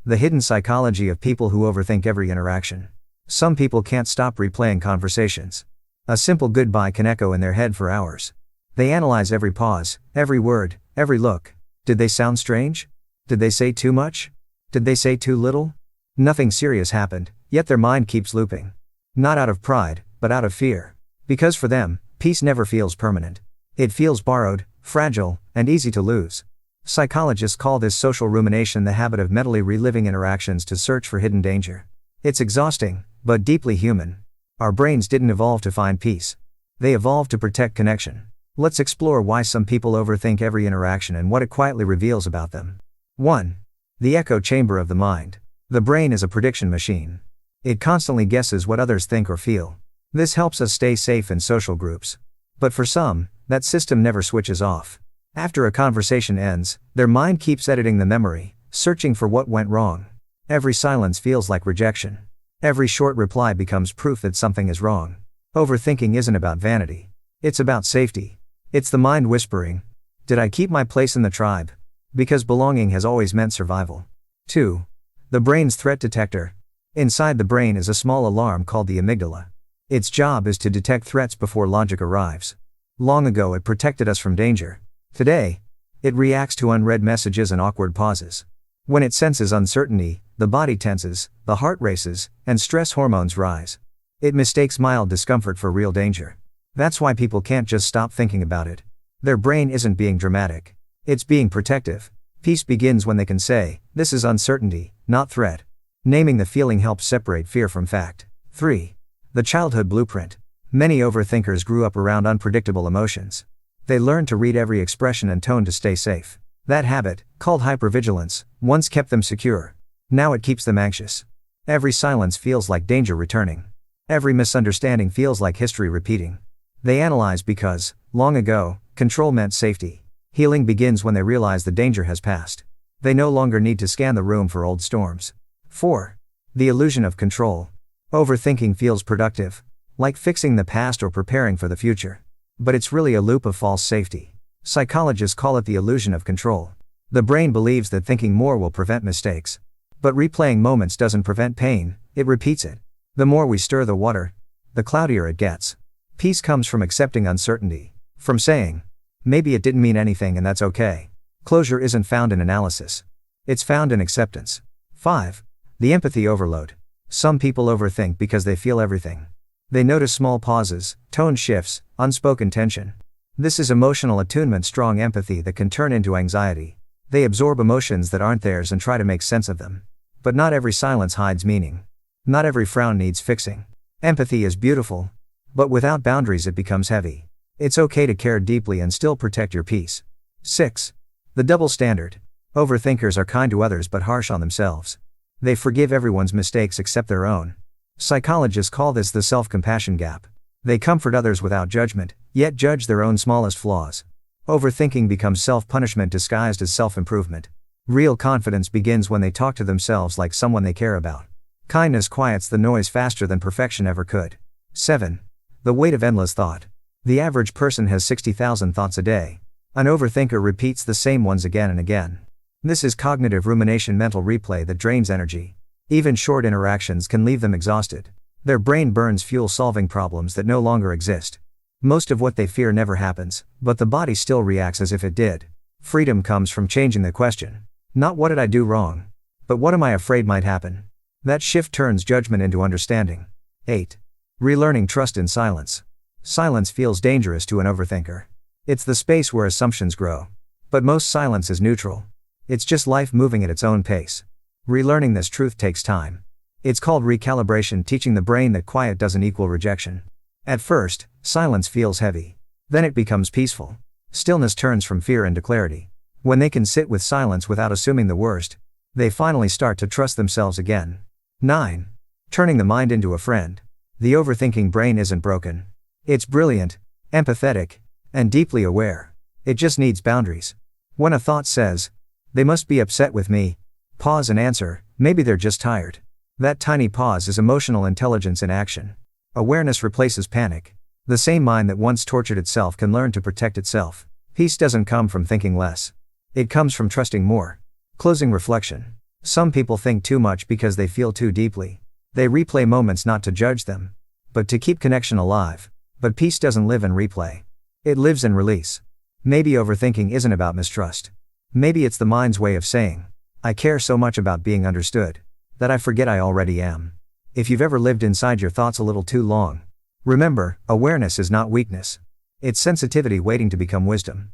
The hidden psychology of people who overthink every interaction. Some people can't stop replaying conversations. A simple goodbye can echo in their head for hours. They analyze every pause, every word, every look. Did they sound strange? Did they say too much? Did they say too little? Nothing serious happened, yet their mind keeps looping. Not out of pride, but out of fear. Because for them, peace never feels permanent. It feels borrowed, fragile, and easy to lose. Psychologists call this social rumination the habit of mentally reliving interactions to search for hidden danger. It's exhausting, but deeply human. Our brains didn't evolve to find peace. They evolved to protect connection. Let's explore why some people overthink every interaction and what it quietly reveals about them. 1. The echo chamber of the mind. The brain is a prediction machine. It constantly guesses what others think or feel. This helps us stay safe in social groups. But for some, that system never switches off. After a conversation ends, their mind keeps editing the memory, searching for what went wrong. Every silence feels like rejection. Every short reply becomes proof that something is wrong. Overthinking isn't about vanity. It's about safety. It's the mind whispering, "Did I keep my place in the tribe?" Because belonging has always meant survival. 2. The brain's threat detector. Inside the brain is a small alarm called the amygdala. Its job is to detect threats before logic arrives. Long ago it protected us from danger. Today, it reacts to unread messages and awkward pauses. When it senses uncertainty, the body tenses, the heart races, and stress hormones rise. It mistakes mild discomfort for real danger. That's why people can't just stop thinking about it. Their brain isn't being dramatic. It's being protective. Peace begins when they can say, "This is uncertainty, not threat." Naming the feeling helps separate fear from fact. 3. The childhood blueprint. Many overthinkers grew up around unpredictable emotions. They learned to read every expression and tone to stay safe. That habit, called hypervigilance, once kept them secure. Now it keeps them anxious. Every silence feels like danger returning. Every misunderstanding feels like history repeating. They analyze because, long ago, control meant safety. Healing begins when they realize the danger has passed. They no longer need to scan the room for old storms. 4. The illusion of control. Overthinking feels productive, like fixing the past or preparing for the future. But it's really a loop of false safety. Psychologists call it the illusion of control. The brain believes that thinking more will prevent mistakes. But replaying moments doesn't prevent pain, it repeats it. The more we stir the water, the cloudier it gets. Peace comes from accepting uncertainty. From saying, "Maybe it didn't mean anything and that's okay." Closure isn't found in analysis. It's found in acceptance. 5. The empathy overload. Some people overthink because they feel everything. They notice small pauses, tone shifts, unspoken tension. This is emotional attunement, strong empathy that can turn into anxiety. They absorb emotions that aren't theirs and try to make sense of them. But not every silence hides meaning. Not every frown needs fixing. Empathy is beautiful, but without boundaries it becomes heavy. It's okay to care deeply and still protect your peace. 6. The double standard. Overthinkers are kind to others but harsh on themselves. They forgive everyone's mistakes except their own. Psychologists call this the self-compassion gap. They comfort others without judgment, yet judge their own smallest flaws. Overthinking becomes self-punishment disguised as self-improvement. Real confidence begins when they talk to themselves like someone they care about. Kindness quiets the noise faster than perfection ever could. 7. The weight of endless thought. The average person has 60,000 thoughts a day. An overthinker repeats the same ones again and again. This is cognitive rumination, mental replay that drains energy. Even short interactions can leave them exhausted. Their brain burns fuel solving problems that no longer exist. Most of what they fear never happens, but the body still reacts as if it did. Freedom comes from changing the question. Not what did I do wrong, but what am I afraid might happen? That shift turns judgment into understanding. 8. Relearning trust in silence. Silence feels dangerous to an overthinker. It's the space where assumptions grow. But most silence is neutral. It's just life moving at its own pace. Relearning this truth takes time. It's called recalibration, teaching the brain that quiet doesn't equal rejection. At first, silence feels heavy. Then it becomes peaceful. Stillness turns from fear into clarity. When they can sit with silence without assuming the worst, they finally start to trust themselves again. 9. Turning the mind into a friend. The overthinking brain isn't broken. It's brilliant, empathetic, and deeply aware. It just needs boundaries. When a thought says, "They must be upset with me," pause and answer, "Maybe they're just tired." That tiny pause is emotional intelligence in action. Awareness replaces panic. The same mind that once tortured itself can learn to protect itself. Peace doesn't come from thinking less. It comes from trusting more. Closing reflection. Some people think too much because they feel too deeply. They replay moments not to judge them, but to keep connection alive. But peace doesn't live in replay. It lives in release. Maybe overthinking isn't about mistrust. Maybe it's the mind's way of saying, I care so much about being understood, that I forget I already am. If you've ever lived inside your thoughts a little too long, remember, awareness is not weakness. It's sensitivity waiting to become wisdom.